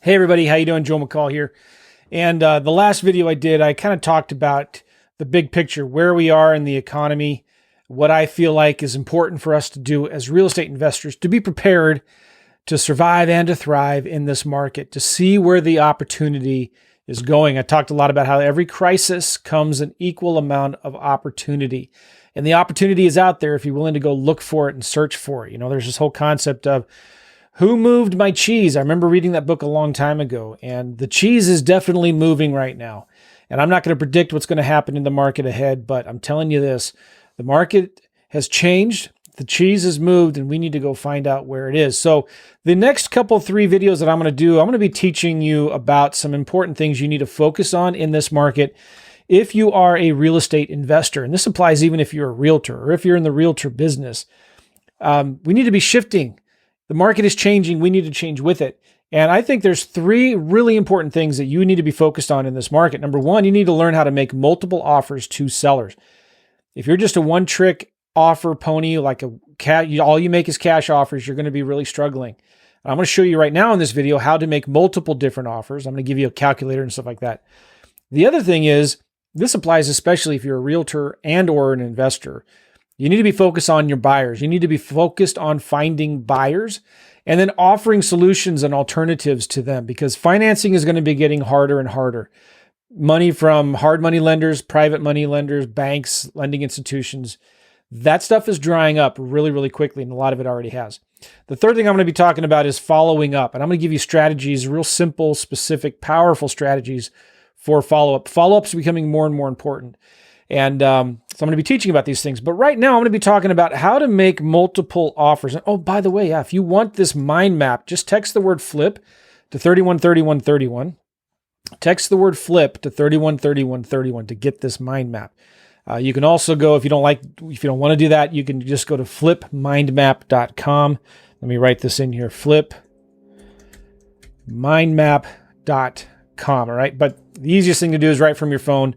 Hey everybody, how you doing? Joe McCall here. And the last video I did, I kind of talked about the big picture, where we are in the economy, what I feel like is important for us to do as real estate investors to be prepared to survive and to thrive in this market, to see where the opportunity is going. I talked a lot about how every crisis comes an equal amount of opportunity. And the opportunity is out there if you're willing to go look for it and search for it. You know, there's this whole concept of who moved my cheese? I remember reading that book a long time ago, and the cheese is definitely moving right now. And I'm not going to predict what's going to happen in the market ahead, but I'm telling you this, the market has changed, the cheese has moved, and we need to go find out where it is. So the next three videos that I'm going to do, I'm going to be teaching you about some important things you need to focus on in this market if you are a real estate investor. And this applies even if you're a realtor or if you're in the realtor business. We need to be shifting. The market is changing. We need to change with it. And I think there's three really important things that you need to be focused on in this market. Number one, you need to learn how to make multiple offers to sellers. If you're just a one-trick offer pony, like all you make is cash offers, you're going to be really struggling. And I'm going to show you right now in this video how to make multiple different offers. I'm going to give you a calculator and stuff like that. The other thing is, this applies especially if you're a realtor and or an investor. You need to be focused on your buyers. You need to be focused on finding buyers and then offering solutions and alternatives to them, because financing is going to be getting harder and harder. Money from hard money lenders, private money lenders, banks, lending institutions, that stuff is drying up really, really quickly, and a lot of it already has. The third thing I'm going to be talking about is following up, and I'm going to give you strategies, real simple, specific, powerful strategies for follow-up. Follow-up is becoming more and more important. And so I'm going to be teaching about these things. But right now, I'm going to be talking about how to make multiple offers. And oh, by the way, if you want this mind map, just text the word flip to 313131. Text the word flip to 313131 to get this mind map. You can also go, if you don't want to do that, you can just go to flipmindmap.com. Let me write this in here, flipmindmap.com. All right. But the easiest thing to do is right from your phone.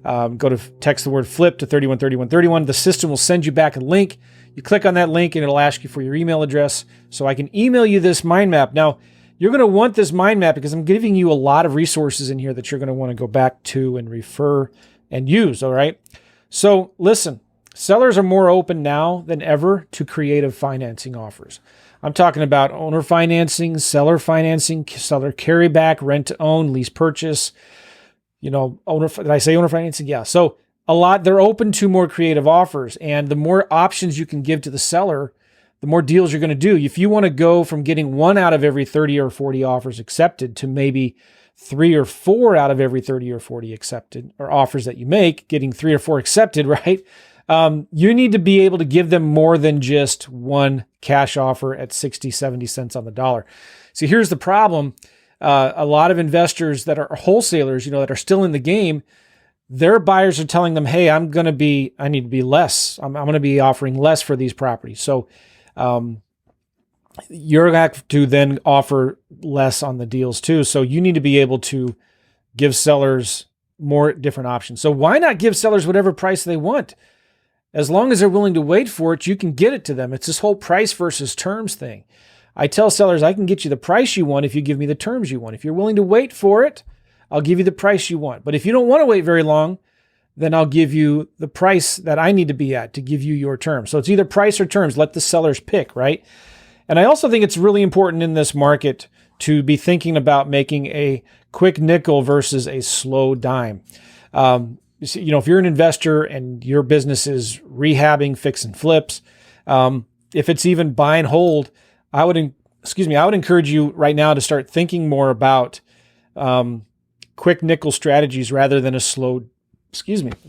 Go to text the word flip to 313131. The system will send you back a link. You click on that link and it'll ask you for your email address so I can email you this mind map. Now, you're going to want this mind map because I'm giving you a lot of resources in here that you're going to want to go back to and refer and use. All right. So listen, sellers are more open now than ever to creative financing offers. I'm talking about owner financing, seller carryback, rent to own, lease purchase. You know, did I say owner financing? Yeah. So they're open to more creative offers, and the more options you can give to the seller, the more deals you're going to do. If you want to go from getting 1 out of every 30 or 40 offers accepted to maybe 3 or 4 out of every 30 or 40 accepted, or offers that you make, getting 3 or 4 accepted, right? You need to be able to give them more than just one cash offer at 60, 70 cents on the dollar. See, here's the problem. A lot of investors that are wholesalers, that are still in the game, their buyers are telling them, hey, I need to be less. I'm going to be offering less for these properties. So you're going to have to then offer less on the deals too. So you need to be able to give sellers more different options. So why not give sellers whatever price they want? As long as they're willing to wait for it, you can get it to them. It's this whole price versus terms thing. I tell sellers, I can get you the price you want if you give me the terms you want. If you're willing to wait for it, I'll give you the price you want. But if you don't want to wait very long, then I'll give you the price that I need to be at to give you your terms. So it's either price or terms. Let the sellers pick, right? And I also think it's really important in this market to be thinking about making a quick nickel versus a slow dime. If you're an investor and your business is rehabbing, fix and flips, if it's even buy and hold, I would encourage you right now to start thinking more about quick nickel strategies rather than a slow dime.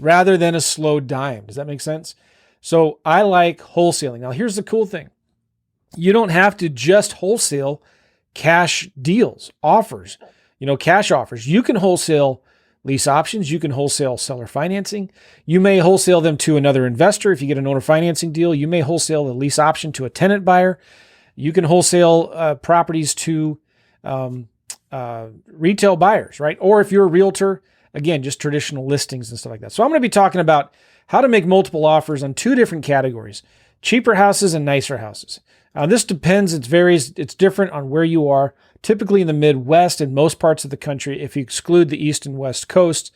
Does that make sense? So I like wholesaling. Now, here's the cool thing. You don't have to just wholesale cash deals, offers, cash offers. You can wholesale lease options. You can wholesale seller financing. You may wholesale them to another investor. If you get an owner financing deal, you may wholesale the lease option to a tenant buyer. You can wholesale properties to retail buyers, right? Or if you're a realtor, again, just traditional listings and stuff like that. So I'm going to be talking about how to make multiple offers on 2 different categories: cheaper houses and nicer houses. This depends. It varies. It's different on where you are. Typically in the Midwest and most parts of the country, if you exclude the East and West Coast,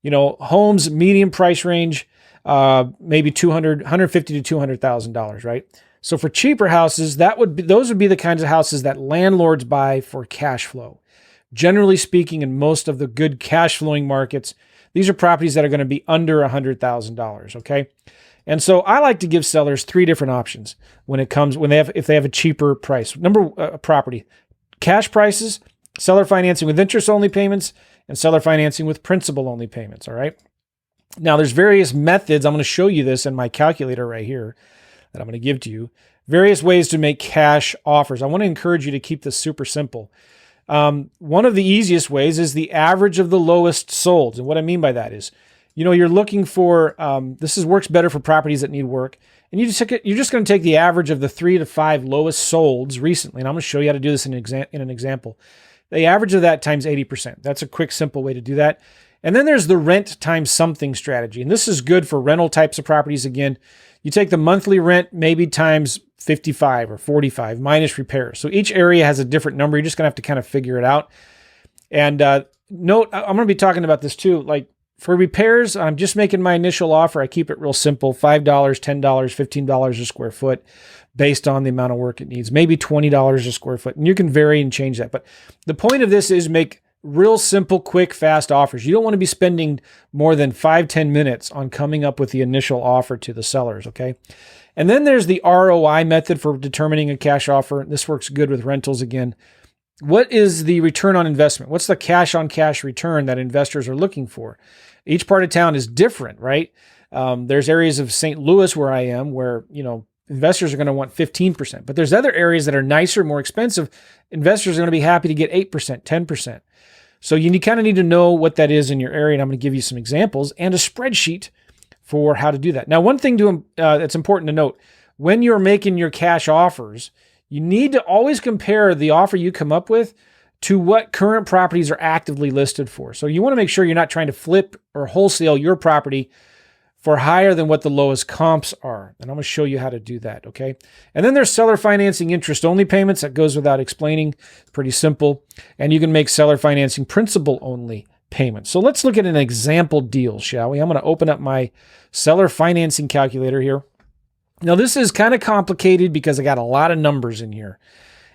homes medium price range, maybe $150,000 to $200,000, right? So for cheaper houses, those would be the kinds of houses that landlords buy for cash flow. Generally speaking, in most of the good cash flowing markets, these are properties that are going to be under $100,000. Okay. And so I like to give sellers three different options if they have a cheaper price. Property, cash prices, seller financing with interest only payments, and seller financing with principal only payments. All right. Now there's various methods. I'm going to show you this in my calculator right here that I'm going to give to you. Various ways to make cash offers. I want to encourage you to keep this super simple. One of the easiest ways is the average of the lowest solds. And what I mean by that is, you're looking for, works better for properties that need work. And you're just going to take the average of the 3 to 5 lowest solds recently. And I'm going to show you how to do this in an example. The average of that times 80%. That's a quick, simple way to do that. And then there's the rent times something strategy. And this is good for rental types of properties. Again, you take the monthly rent maybe times 55 or 45 minus repairs. So each area has a different number. You're just going to have to kind of figure it out. And note, I'm going to be talking about this too. Like for repairs, I'm just making my initial offer. I keep it real simple, $5, $10, $15 a square foot based on the amount of work it needs, maybe $20 a square foot. And you can vary and change that. But the point of this is make real simple, quick, fast offers. You don't want to be spending more than 5-10 minutes on coming up with the initial offer to the sellers, okay? And then there's the ROI method for determining a cash offer. This works good with rentals again. What is the return on investment? What's the cash on cash return that investors are looking for? Each part of town is different, right? There's areas of St. Louis where I am where, investors are going to want 15%, but there's other areas that are nicer, more expensive. Investors are going to be happy to get 8%, 10%. So you kind of need to know what that is in your area, and I'm going to give you some examples and a spreadsheet for how to do that. Now, one thing that's important to note, when you're making your cash offers, you need to always compare the offer you come up with to what current properties are actively listed for. So you want to make sure you're not trying to flip or wholesale your property for higher than what the lowest comps are. And I'm going to show you how to do that, okay? And then there's seller financing interest-only payments. That goes without explaining. Pretty simple. And you can make seller financing principal-only payments. So let's look at an example deal, shall we? I'm going to open up my seller financing calculator here. Now, this is kind of complicated because I got a lot of numbers in here.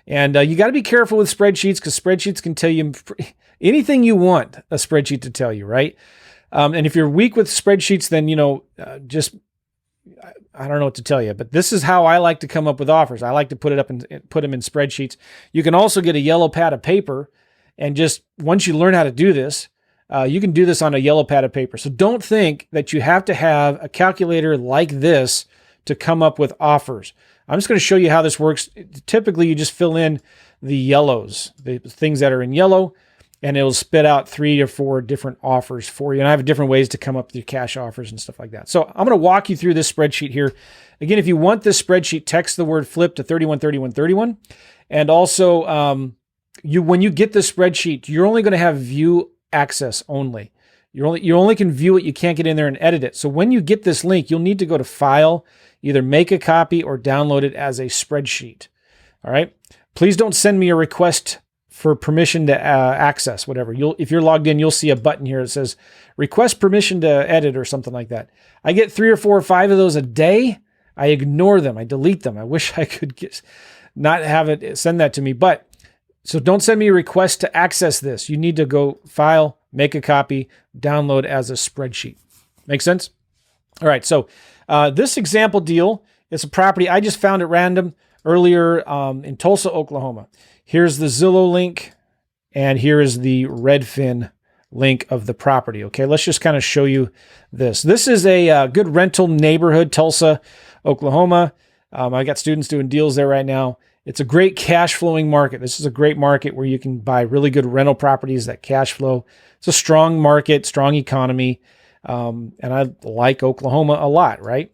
And you got to be careful with spreadsheets because spreadsheets can tell you anything you want a spreadsheet to tell you, right? And if you're weak with spreadsheets, then, I don't know what to tell you, but this is how I like to come up with offers. I like to put them in spreadsheets. You can also get a yellow pad of paper, and just once you learn how to do this, you can do this on a yellow pad of paper. So don't think that you have to have a calculator like this to come up with offers. I'm just going to show you how this works. Typically, you just fill in the yellows, the things that are in yellow, and it'll spit out 3 or 4 different offers for you. And I have different ways to come up with your cash offers and stuff like that. So I'm going to walk you through this spreadsheet here. Again, if you want this spreadsheet, text the word flip to 313131. And also, when you get this spreadsheet, you're only going to have view access only. You only can view it. You can't get in there and edit it. So when you get this link, you'll need to go to File, either make a copy or download it as a spreadsheet. All right. Please don't send me a request for permission to access whatever. If you're logged in, you'll see a button here that says request permission to edit or something like that. I get 3 or 4 or 5 of those a day. I ignore them. I delete them. I wish I could not have it send that to me. So don't send me a request to access this. You need to go File, make a copy, download as a spreadsheet. Make sense? All right. So this example deal is a property I just found at random earlier in Tulsa, Oklahoma. Here's the Zillow link, and here is the Redfin link of the property. Okay, let's just kind of show you this. This is a good rental neighborhood, Tulsa, Oklahoma. I got students doing deals there right now. It's a great cash flowing market. This is a great market where you can buy really good rental properties that cash flow. It's a strong market, strong economy, and I like Oklahoma a lot, right?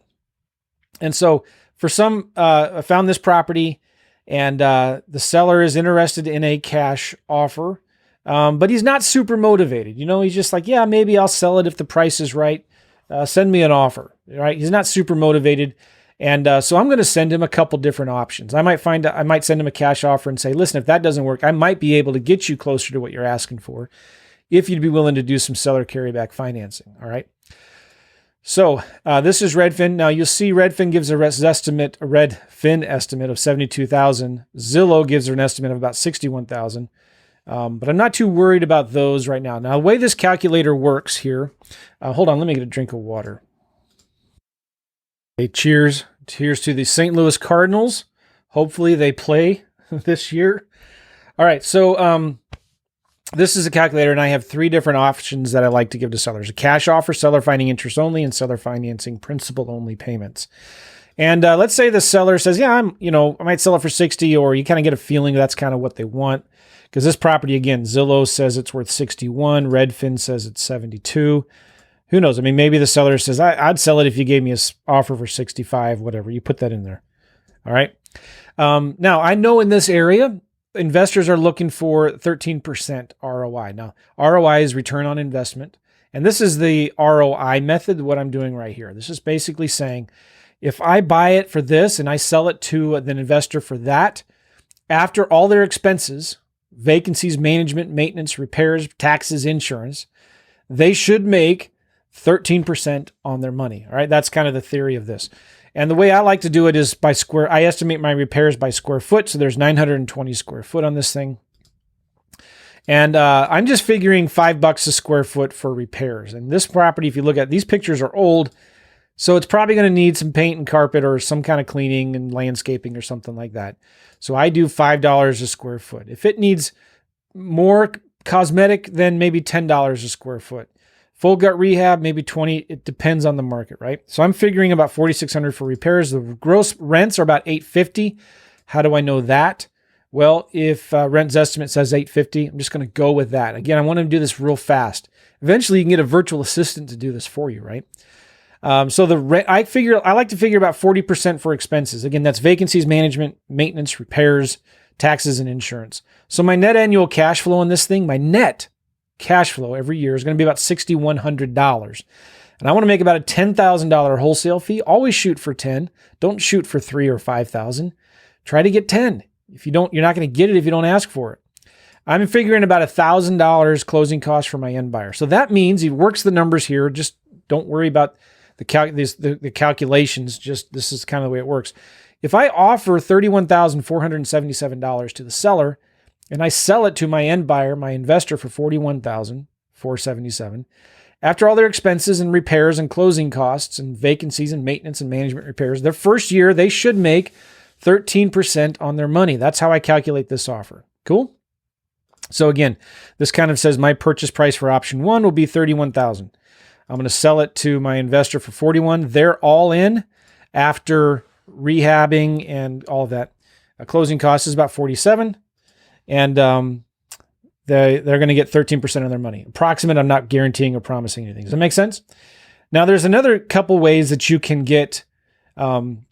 And so for some, I found this property, and the seller is interested in a cash offer, but he's not super motivated. He's just like, yeah, maybe I'll sell it if the price is right. Send me an offer, right? He's not super motivated. And so I'm going to send him a couple different options. I might send him a cash offer and say, listen, if that doesn't work, I might be able to get you closer to what you're asking for if you'd be willing to do some seller carryback financing. All right. So this is Redfin. Now you'll see Redfin gives a Redfin estimate of 72,000. Zillow gives an estimate of about 61,000. But I'm not too worried about those right now. Now the way this calculator works here, hold on, let me get a drink of water. Okay, cheers. Cheers to the St. Louis Cardinals. Hopefully they play this year. All right, so this is a calculator, and I have 3 different options that I like to give to sellers. A cash offer, seller finding interest only, and seller financing principal only payments. And let's say the seller says, yeah, I might sell it for 60, or you kind of get a feeling that's kind of what they want. Because this property, again, Zillow says it's worth 61. Redfin says it's 72. Who knows? I mean, maybe the seller says, I'd sell it if you gave me an offer for 65, whatever. You put that in there. All right. Now, I know in this area, investors are looking for 13% ROI. Now, ROI is return on investment. And this is the ROI method, what I'm doing right here. This is basically saying, if I buy it for this and I sell it to an investor for that, after all their expenses, vacancies, management, maintenance, repairs, taxes, insurance, they should make 13% on their money. All right. That's kind of the theory of this. And the way I like to do it is by square. I estimate my repairs by square foot. So there's 920 square foot on this thing. And I'm just figuring $5 a square foot for repairs. And this property, if you look at these pictures, are old. So it's probably going to need some paint and carpet or some kind of cleaning and landscaping or something like that. So I do $5 a square foot. If it needs more cosmetic, then maybe $10 a square foot. Full gut rehab, maybe 20. It depends on the market, right? So I'm figuring about 4,600 for repairs. The gross rents are about 850. How do I know that? Well, if rent's estimate says 850, I'm just going to go with that. Again, I want to do this real fast. Eventually, you can get a virtual assistant to do this for you, right? So the rent, I like to figure about 40% for expenses. Again, that's vacancies, management, maintenance, repairs, taxes, and insurance. So my net annual cash flow on this thing, my net cash flow every year is going to be about $6,100. And I want to make about a $10,000 wholesale fee. Always shoot for 10. Don't shoot for 3 or 5,000. Try to get 10. If you don't, you're not going to get it if you don't ask for it. I'm figuring about $1,000 closing costs for my end buyer. So that means he works the numbers here. Just don't worry about the calculations. Just this is kind of the way it works. If I offer $31,477 to the seller and I sell it to my end buyer, my investor, for $41,477, after all their expenses and repairs and closing costs and vacancies and maintenance and management repairs, their first year, they should make 13% on their money. That's how I calculate this offer. Cool? So again, this kind of says my purchase price for option 1 will be $31,000. I'm going to sell it to my investor for $41,000. They're all in after rehabbing and all of that. A closing cost is about $47,000, and they're going to get 13% of their money. Approximate. I'm not guaranteeing or promising anything. Does that make sense? Now, there's another couple ways that you can get come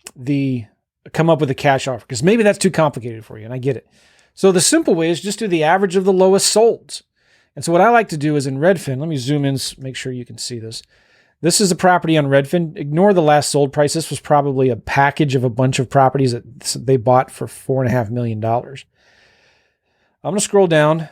up with a cash offer, because maybe that's too complicated for you, and I get it. So the simple way is just do the average of the lowest solds. And so what I like to do is in Redfin, let me zoom in, make sure you can see this. This is a property on Redfin. Ignore the last sold price. This was probably a package of a bunch of properties that they bought for $4.5 million. I'm going to scroll down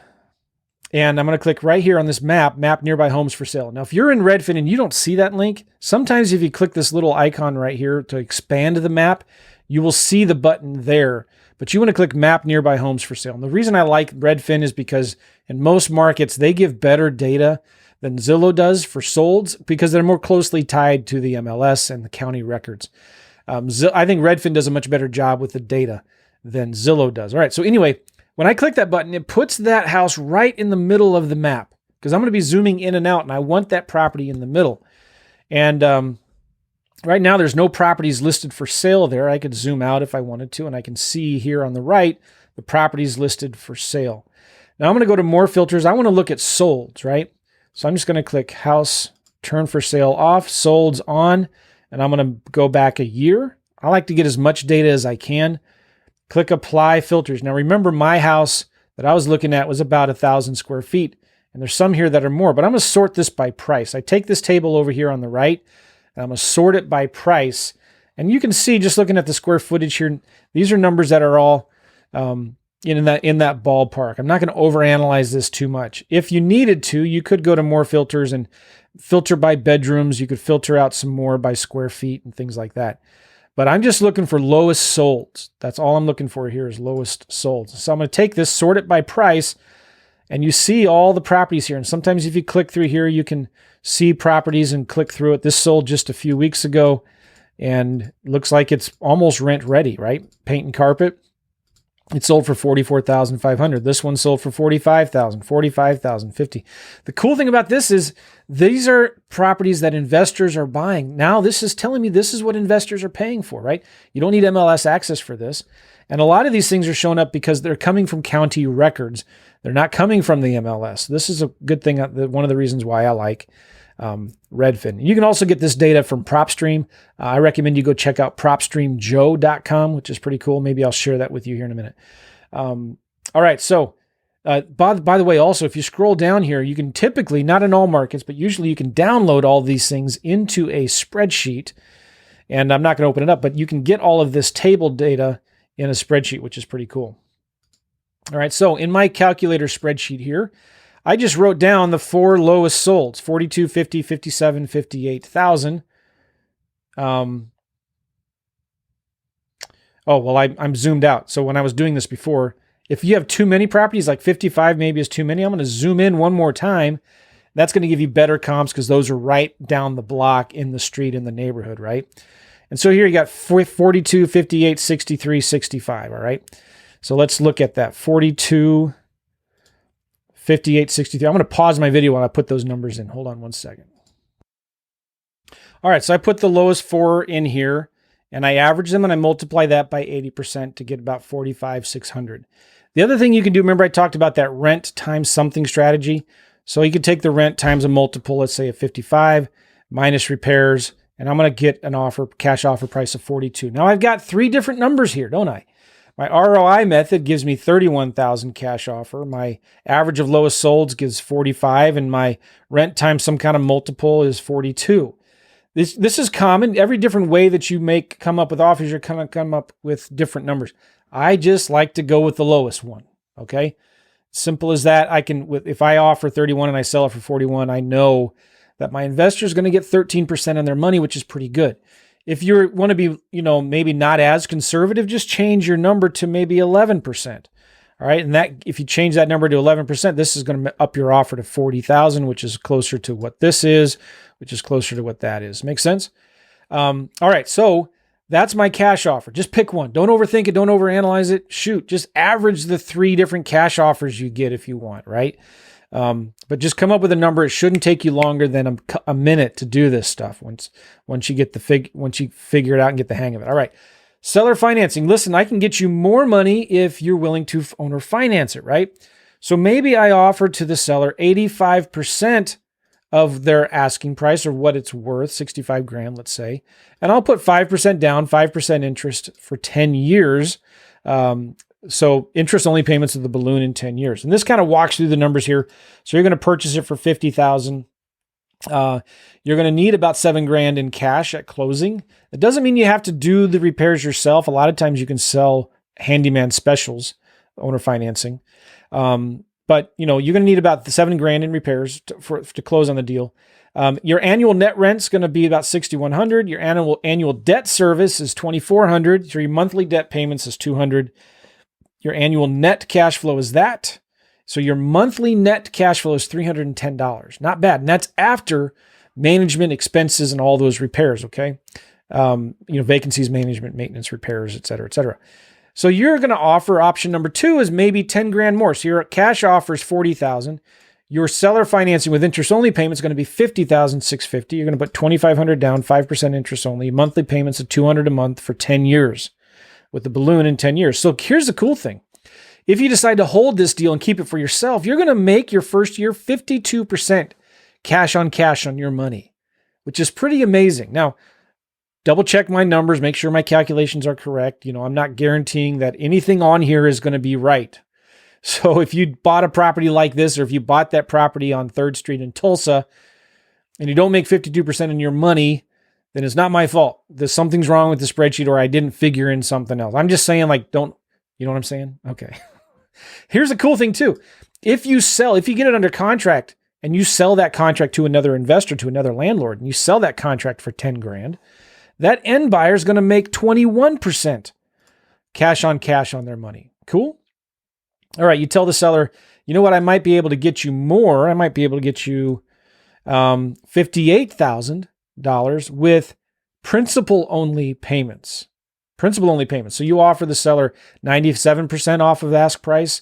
and I'm going to click right here on this map nearby homes for sale. Now, if you're in Redfin and you don't see that link, sometimes if you click this little icon right here to expand the map, you will see the button there. But you want to click map nearby homes for sale. And the reason I like Redfin is because in most markets, they give better data than Zillow does for solds because they're more closely tied to the MLS and the county records. I think Redfin does a much better job with the data than Zillow does. All right. So anyway, when I click that button, it puts that house right in the middle of the map because I'm going to be zooming in and out and I want that property in the middle. And right now, there's no properties listed for sale there. I could zoom out if I wanted to, and I can see here on the right, the properties listed for sale. Now I'm going to go to more filters. I want to look at solds, right? So I'm just going to click house, turn for sale off, solds on, and I'm going to go back a year. I like to get as much data as I can. Click apply filters. Now remember, my house that I was looking at was about 1,000 square feet, and there's some here that are more, but I'm going to sort this by price. I take this table over here on the right, and I'm going to sort it by price. And you can see just looking at the square footage here, these are numbers that are all in that ballpark. I'm not going to overanalyze this too much. If you needed to, you could go to more filters and filter by bedrooms. You could filter out some more by square feet and things like that. But I'm just looking for lowest sold. That's all I'm looking for here is lowest sold. So I'm going to take this, sort it by price, and you see all the properties here. And sometimes if you click through here, you can see properties and click through it. This sold just a few weeks ago and looks like it's almost rent ready, right? Paint and carpet. It sold for $44,500. This one sold for $45,000, $45,000, $50,000. The cool thing about this is these are properties that investors are buying. Now this is telling me this is what investors are paying for, right? You don't need MLS access for this. And a lot of these things are showing up because they're coming from county records. They're not coming from the MLS. This is a good thing. One of the reasons why I like Redfin. You can also get this data from PropStream. I recommend you go check out PropStreamJoe.com, which is pretty cool. Maybe I'll share that with you here in a minute. All right. So by the way, also, if you scroll down here, you can typically, not in all markets, but usually you can download all these things into a spreadsheet. And I'm not going to open it up, but you can get all of this table data in a spreadsheet, which is pretty cool. All right. So in my calculator spreadsheet here, I just wrote down the 4 lowest solds, 42, 50, 57, 58,000. Oh, well, I'm zoomed out. So when I was doing this before, if you have too many properties, like 55 maybe is too many, I'm going to zoom in one more time. That's going to give you better comps because those are right down the block in the street, in the neighborhood, right? And so here you got 42, 58, 63, 65, all right? So let's look at that. 42, 58, 63. I'm going to pause my video while I put those numbers in. Hold on one second. All right, so I put the lowest 4 in here, and I average them, and I multiply that by 80% to get about 45,600. The other thing you can do, remember I talked about that rent times something strategy. So you could take the rent times a multiple, let's say of 55, minus repairs, and I'm going to get an offer, cash offer price of 42. Now I've got 3 different numbers here, don't I? My ROI method gives me 31,000 cash offer. My average of lowest solds gives 45, and my rent times some kind of multiple is 42. This is common. Every different way that you come up with offers, you're going to come up with different numbers. I just like to go with the lowest one. Okay, simple as that. If I offer 31 and I sell it for 41, I know that my investor is going to get 13% on their money, which is pretty good. If you want to be, maybe not as conservative, just change your number to maybe 11%. All right. And that, if you change that number to 11%, this is going to up your offer to 40,000, which is closer to what this is, which is closer to what that is. Make sense? All right. So that's my cash offer. Just pick one. Don't overthink it. Don't overanalyze it. Shoot, just average the 3 different cash offers you get if you want, right? But just come up with a number. It shouldn't take you longer than a minute to do this stuff once you figure it out and get the hang of it. All right. Seller financing. Listen, I can get you more money if you're willing to owner finance it, right? So maybe I offer to the seller 85% of their asking price or what it's worth, 65 grand, let's say. And I'll put 5% down, 5% interest for 10 years. So interest only payments of the balloon in 10 years. And this kind of walks through the numbers here. So you're going to purchase it for 50,000. You're going to need about 7 grand in cash at closing. It doesn't mean you have to do the repairs yourself. A lot of times you can sell handyman specials, owner financing. But you're going to need about 7 grand in repairs to close on the deal. Your annual net rent's going to be about $6,100. Your annual debt service is $2,400. So your monthly debt payments is $200. Your annual net cash flow is that. So your monthly net cash flow is $310. Not bad. And that's after management expenses and all those repairs. Okay. Vacancies, management, maintenance, repairs, et cetera, et cetera. So you're going to offer option number 2 is maybe 10 grand more. So your cash offer is 40,000. Your seller financing with interest only payment is going to be 50,650. You're going to put 2,500 down, 5% interest only, monthly payments of 200 a month for 10 years with the balloon in 10 years. So here's the cool thing. If you decide to hold this deal and keep it for yourself, you're going to make your first year 52% cash on your money, which is pretty amazing. Now, double check my numbers, make sure my calculations are correct. I'm not guaranteeing that anything on here is going to be right. So if you bought a property like this, or if you bought that property on 3rd Street in Tulsa and you don't make 52% on your money, then it's not my fault. There's something's wrong with the spreadsheet or I didn't figure in something else. I'm just saying, like, don't, you know what I'm saying? Okay. Here's a cool thing too. If you get it under contract and you sell that contract to another investor, to another landlord, and you sell that contract for 10 grand, that end buyer is going to make 21% cash on their money. Cool. All right. You tell the seller, you know what? I might be able to get you more. I might be able to get you $58,000 with principal only payments. So you offer the seller 97% off of ask price,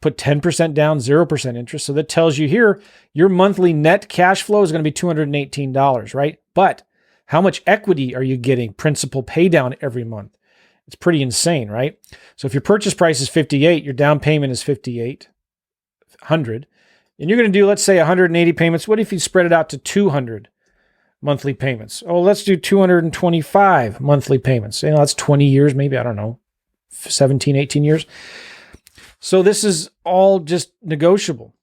put 10% down, 0% interest. So that tells you here, your monthly net cash flow is going to be $218, right? But how much equity are you getting principal pay down every month? It's pretty insane, right? So if your purchase price is 58, your down payment is 5,800, and you're going to do, let's say 180 payments. What if you spread it out to 200 monthly payments? Oh, let's do 225 monthly payments. You know, that's 20 years, maybe, I don't know, 17, 18 years. So this is all just negotiable.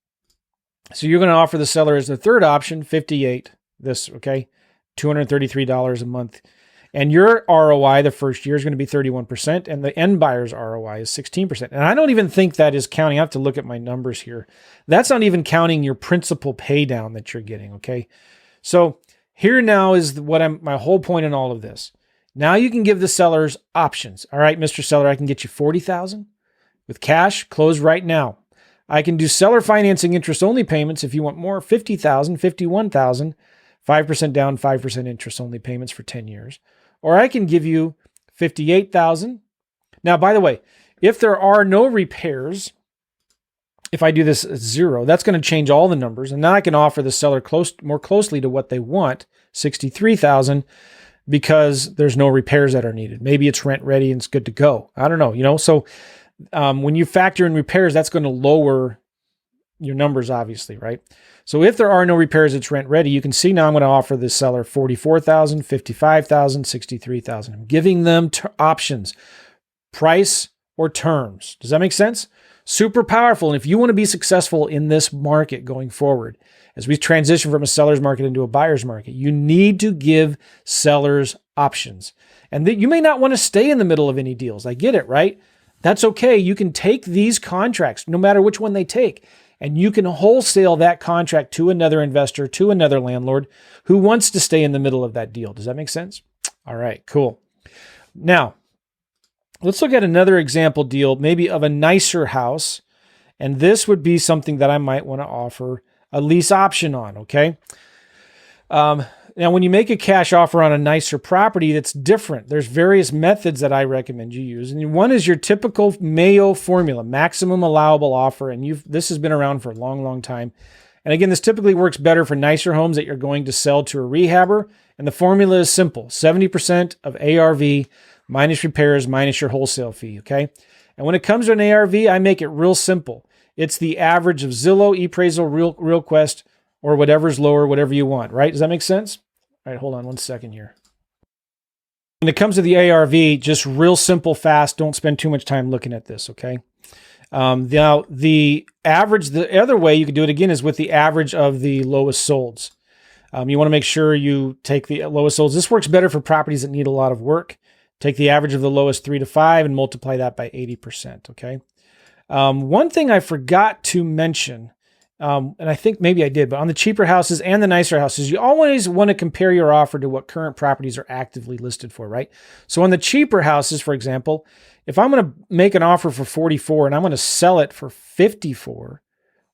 So you're going to offer the seller as the third option, 58, okay, $233 a month. And your ROI the first year is going to be 31%, and the end buyer's ROI is 16%. And I don't even think that is counting. I have to look at my numbers here. That's not even counting your principal pay down that you're getting, okay? So here now is my whole point in all of this. Now you can give the sellers options. All right, Mr. Seller, I can get you $40,000 with cash, close right now. I can do seller financing interest only payments if you want more, $50,000, $51,000, 5% down, 5% interest only payments for 10 years. Or I can give you $58,000. Now, by the way, if there are no repairs, if I do this at 0, that's going to change all the numbers. And now I can offer the seller more closely to what they want, $63,000, because there's no repairs that are needed. Maybe it's rent ready and it's good to go. I don't know, So when you factor in repairs, that's going to lower your numbers, obviously, right? So if there are no repairs, it's rent ready. You can see now I'm going to offer the seller $44,000, $55,000, $63,000. I'm giving them options, price or terms. Does that make sense? Super powerful. And if you want to be successful in this market going forward, as we transition from a seller's market into a buyer's market, you need to give sellers options. And you may not want to stay in the middle of any deals. I get it, right? That's okay. You can take these contracts, no matter which one they take, and you can wholesale that contract to another investor, to another landlord who wants to stay in the middle of that deal. Does that make sense? All right, cool. Now, let's look at another example deal, maybe of a nicer house. And this would be something that I might want to offer a lease option on, okay? Now, when you make a cash offer on a nicer property, that's different. There's various methods that I recommend you use. And one is your typical Mayo formula, maximum allowable offer. And this has been around for a long, long time. And again, this typically works better for nicer homes that you're going to sell to a rehabber. And the formula is simple, 70% of ARV minus repairs minus your wholesale fee, okay? And when it comes to an ARV, I make it real simple. It's the average of Zillow, ePraisal, RealQuest, or whatever's lower, whatever you want, right? Does that make sense? All right, hold on one second here. When it comes to the ARV, just real simple, fast. Don't spend too much time looking at this, okay? Now, the average, the other way you could do it again is with the average of the lowest solds. You want to make sure you take the lowest solds. This works better for properties that need a lot of work. Take the average of the lowest 3 to 5 and multiply that by 80%, okay? One thing I forgot to mention, and I think maybe I did, but on the cheaper houses and the nicer houses, you always want to compare your offer to what current properties are actively listed for, right? So on the cheaper houses, for example, if I'm going to make an offer for 44 and I'm going to sell it for 54,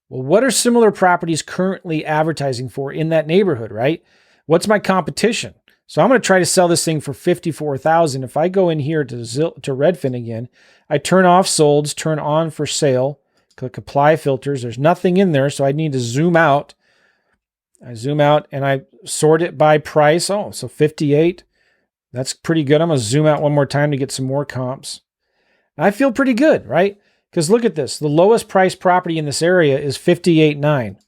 well, what are similar properties currently advertising for in that neighborhood, right? What's my competition? So I'm going to try to sell this thing for $54,000. If I go in here to Redfin again, I turn off solds, turn on for sale, click apply filters. There's nothing in there, so I need to zoom out. I zoom out and I sort it by price. Oh, so 58. That's pretty good. I'm going to zoom out one more time to get some more comps. I feel pretty good, right? Because look at this. The lowest price property in this area is 58.9.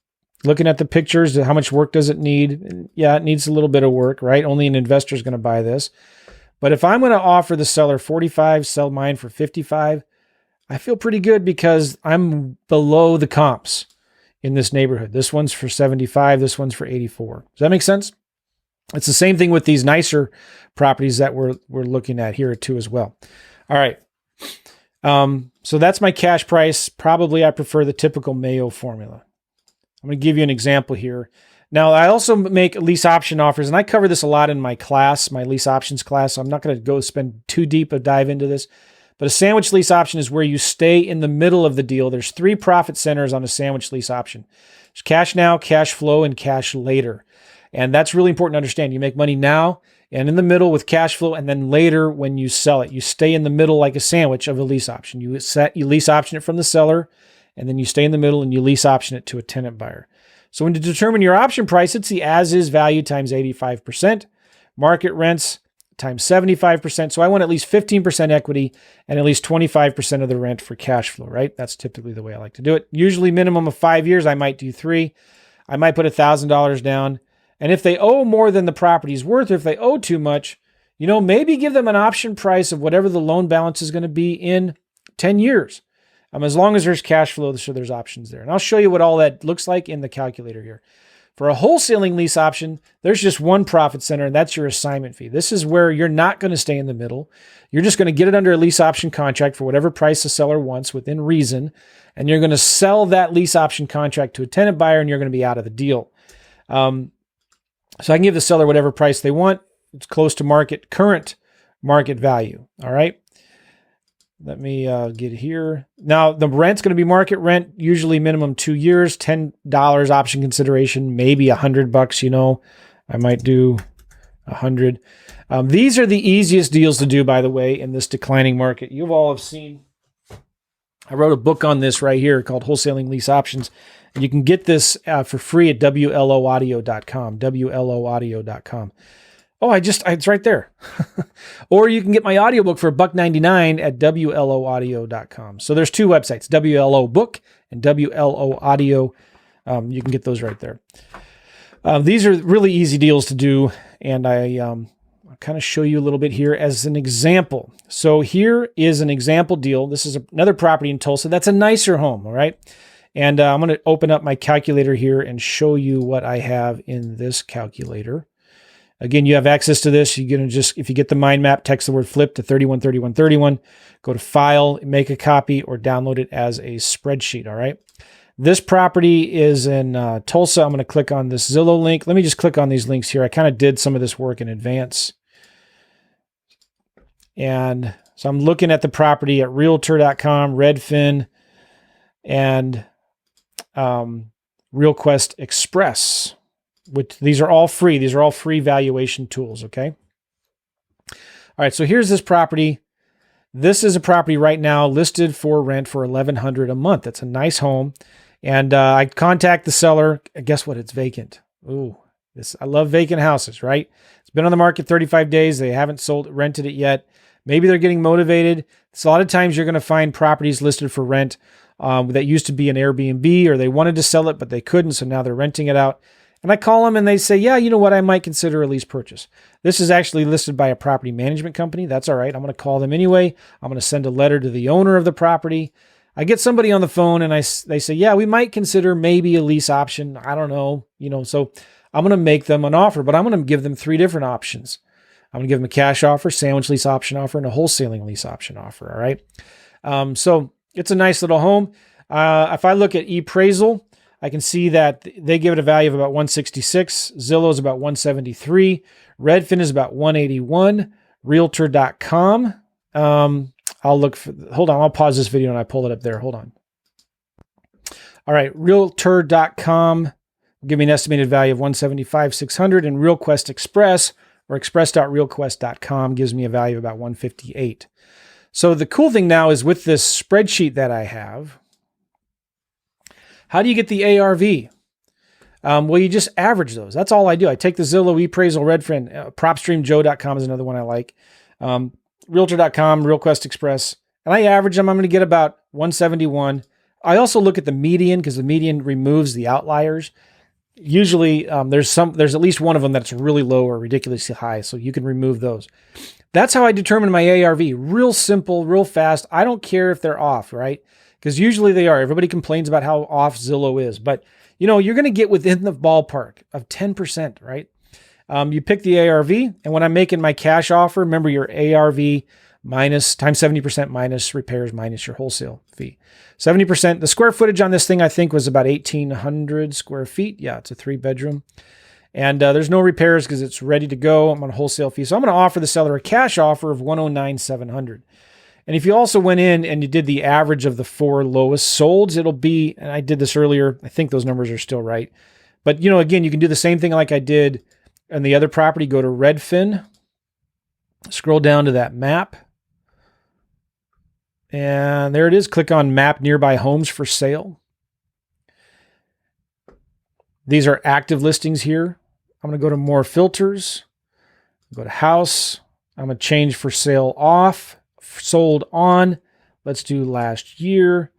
Looking at the pictures, how much work does it need? Yeah, it needs a little bit of work, right? Only an investor is going to buy this. But if I'm going to offer the seller 45, sell mine for 55, I feel pretty good because I'm below the comps in this neighborhood. This one's for 75. This one's for 84. Does that make sense? It's the same thing with these nicer properties that we're looking at here too as well. All right. So that's my cash price. Probably I prefer the typical Mayo formula. I'm going to give you an example here. Now, I also make lease option offers, and I cover this a lot in my class, my lease options class. So I'm not going to go spend too deep a dive into this. But a sandwich lease option is where you stay in the middle of the deal. There's 3 profit centers on a sandwich lease option. There's cash now, cash flow, and cash later. And that's really important to understand. You make money now and in the middle with cash flow, and then later when you sell it. You stay in the middle like a sandwich of a lease option. You lease option it from the seller, and then you stay in the middle and you lease option it to a tenant buyer. So when to determine your option price, it's the as-is value times 85%, market rents times 75%. So I want at least 15% equity and at least 25% of the rent for cash flow, right? That's typically the way I like to do it. Usually minimum of 5 years. I might do 3. I might put $1,000 down. And if they owe more than the property's worth, or if they owe too much, maybe give them an option price of whatever the loan balance is going to be in 10 years. As long as there's cash flow, so there's options there. And I'll show you what all that looks like in the calculator here. For a wholesaling lease option, there's just one profit center, and that's your assignment fee. This is where you're not going to stay in the middle. You're just going to get it under a lease option contract for whatever price the seller wants within reason, and you're going to sell that lease option contract to a tenant buyer, and you're going to be out of the deal. So I can give the seller whatever price they want. It's close to current market value. All right. Let me get here. Now, the rent's going to be market rent, usually minimum 2 years, $10 option consideration, maybe $100, I might do 100. These are the easiest deals to do, by the way, in this declining market. You all have seen, I wrote a book on this right here called Wholesaling Lease Options. And you can get this for free at WLOaudio.com, WLOaudio.com. Oh, it's right there. Or you can get my audiobook for $1.99 at WLOaudio.com. So there's 2 websites, WLO Book and WLO Audio. You can get those right there. These are really easy deals to do. And I'll kind of show you a little bit here as an example. So here is an example deal. This is another property in Tulsa. That's a nicer home, all right? And I'm going to open up my calculator here and show you what I have in this calculator. Again, you have access to this. You're going to just, if you get the mind map, text the word flip to 313131, go to File, make a copy, or download it as a spreadsheet, all right? This property is in Tulsa. I'm going to click on this Zillow link. Let me just click on these links here. I kind of did some of this work in advance. And so I'm looking at the property at Realtor.com, Redfin, and RealQuest Express, which these are all free. These are all free valuation tools, okay? All right, so here's this property. This is a property right now listed for rent for $1,100 a month. It's a nice home. And I contact the seller. Guess what? It's vacant. Ooh, I love vacant houses, right? It's been on the market 35 days. They haven't rented it yet. Maybe they're getting motivated. So a lot of times you're going to find properties listed for rent that used to be an Airbnb, or they wanted to sell it, but they couldn't. So now they're renting it out. And I call them and they say, yeah, you know what? I might consider a lease purchase. This is actually listed by a property management company. That's all right. I'm going to call them anyway. I'm going to send a letter to the owner of the property. I get somebody on the phone and they say, yeah, we might consider maybe a lease option. I don't know. So I'm going to make them an offer, but I'm going to give them 3 different options. I'm going to give them a cash offer, sandwich lease option offer, and a wholesaling lease option offer. All right. So it's a nice little home. If I look at ePraisal, I can see that they give it a value of about 166. Zillow is about 173. Redfin is about 181. Realtor.com. Hold on. I'll pause this video and I pull it up there. Hold on. All right. Realtor.com will give me an estimated value of 175,600, and RealQuest Express, or express.realquest.com, gives me a value of about 158. So the cool thing now is with this spreadsheet that I have, how do you get the ARV? Well, you just average those. That's all I do. I take the Zillow, ePraisal, Redfin, PropStreamJoe.com is another one I like. Realtor.com, RealQuest Express, and I average them. I'm going to get about 171. I also look at the median because the median removes the outliers. Usually there's at least one of them that's really low or ridiculously high, so you can remove those. That's how I determine my ARV. Real simple, real fast. I don't care if they're off, right? Because usually they are. Everybody complains about how off Zillow is, but you're going to get within the ballpark of 10%, right? You pick the ARV, and when I'm making my cash offer, remember your ARV minus times 70% minus repairs minus your wholesale fee. 70%. The square footage on this thing, I think, was about 1,800 square feet. Yeah, it's a 3-bedroom. And there's no repairs because it's ready to go. I'm on a wholesale fee. So I'm going to offer the seller a cash offer of $109,700. And if you also went in and you did the average of the 4 lowest solds, it'll be, and I did this earlier, I think those numbers are still right. But, again, you can do the same thing like I did on the other property. Go to Redfin, scroll down to that map. And there it is. Click on Map Nearby Homes for Sale. These are active listings here. I'm going to go to More Filters. Go to House. I'm going to change for sale off. Sold on. Let's do last year.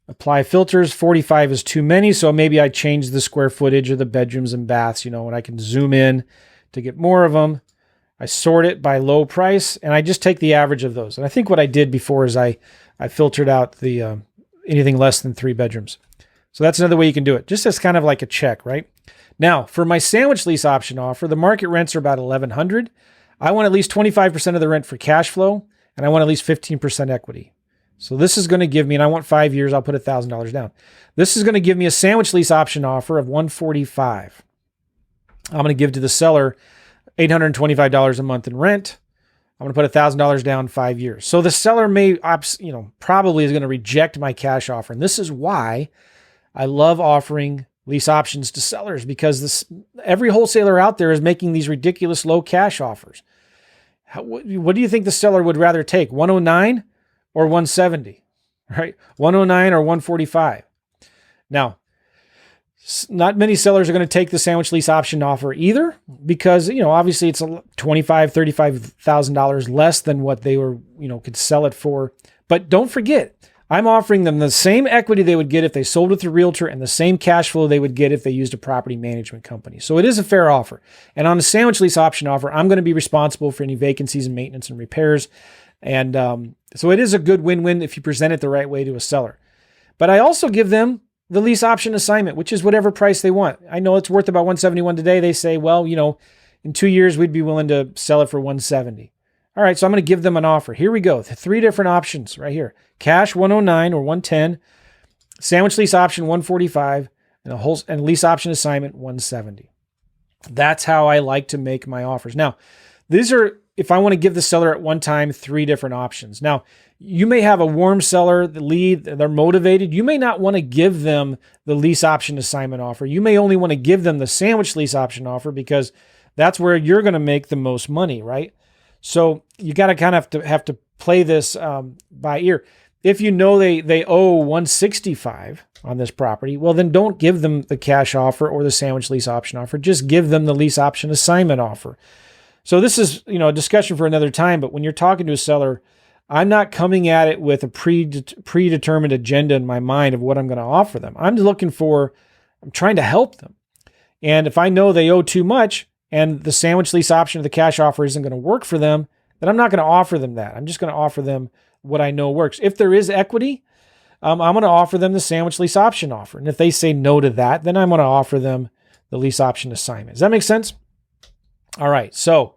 Apply filters. 45 is too many, so maybe I change the square footage of the bedrooms and baths, and I can zoom in to get more of them. I sort it by low price, and I just take the average of those. And I think what I did before is I filtered out the anything less than 3 bedrooms. So that's another way you can do it, just as kind of like a check, right? Now, for my sandwich lease option offer, the market rents are about $1,100. I want at least 25% of the rent for cash flow, and I want at least 15% equity. So this is going to give me, and I want 5 years, I'll put $1,000 down. This is going to give me a sandwich lease option offer of $145. I'm going to give to the seller $825 a month in rent. I'm going to put $1,000 down 5 years. So the seller may, probably is going to reject my cash offer. And this is why I love offering lease options to sellers, because every wholesaler out there is making these ridiculous low cash offers. What do you think the seller would rather take, 109 or 170, right? 109 or 145. Now, not many sellers are going to take the sandwich lease option offer either, because, obviously it's $25,000, $35,000 less than what they were, could sell it for. But don't forget, I'm offering them the same equity they would get if they sold with a realtor and the same cash flow they would get if they used a property management company. So it is a fair offer. And on the sandwich lease option offer, I'm going to be responsible for any vacancies and maintenance and repairs. And so it is a good win-win if you present it the right way to a seller. But I also give them the lease option assignment, which is whatever price they want. I know it's worth about $171 today. They say, well, in 2 years, we'd be willing to sell it for $170. All right, so I'm going to give them an offer. Here we go. 3 different options right here. Cash, $109 or $110. Sandwich lease option, $145. And lease option assignment, $170. That's how I like to make my offers. Now, these are, if I want to give the seller at one time 3 different options. Now, you may have a warm seller, the lead, they're motivated. You may not want to give them the lease option assignment offer. You may only want to give them the sandwich lease option offer because that's where you're going to make the most money, right? So you got to kind of have to play this by ear. If you know they owe $165 on this property, well, then don't give them the cash offer or the sandwich lease option offer. Just give them the lease option assignment offer. So this is, a discussion for another time, but when you're talking to a seller, I'm not coming at it with a predetermined agenda in my mind of what I'm going to offer them. I'm trying to help them. And if I know they owe too much and the sandwich lease option or the cash offer isn't going to work for them, then I'm not going to offer them that. I'm just going to offer them what I know works. If there is equity, I'm going to offer them the sandwich lease option offer. And if they say no to that, then I'm going to offer them the lease option assignment. Does that make sense? All right. So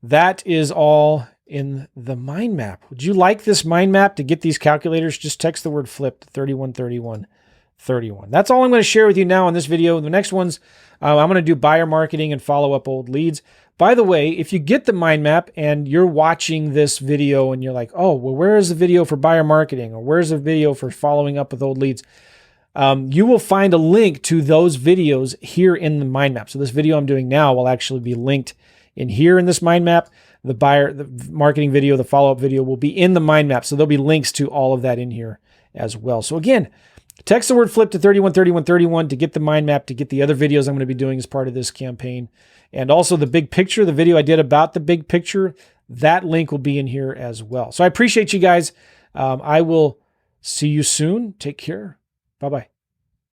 that is all in the mind map. Would you like this mind map to get these calculators? Just text the word flip to 313131. That's all I'm going to share with you now in this video. The next ones, I'm going to do buyer marketing and follow up old leads. By the way, if you get the mind map and you're watching this video and you're like, oh, well, where is the video for buyer marketing? Or where's the video for following up with old leads? You will find a link to those videos here in the mind map. So this video I'm doing now will actually be linked in here in this mind map. The marketing video, the follow-up video will be in the mind map. So there'll be links to all of that in here as well. So again, text the word flip to 313131 to get the mind map, to get the other videos I'm going to be doing as part of this campaign. And also the big picture, the video I did about the big picture, that link will be in here as well. So I appreciate you guys. I will see you soon. Take care. Bye-bye.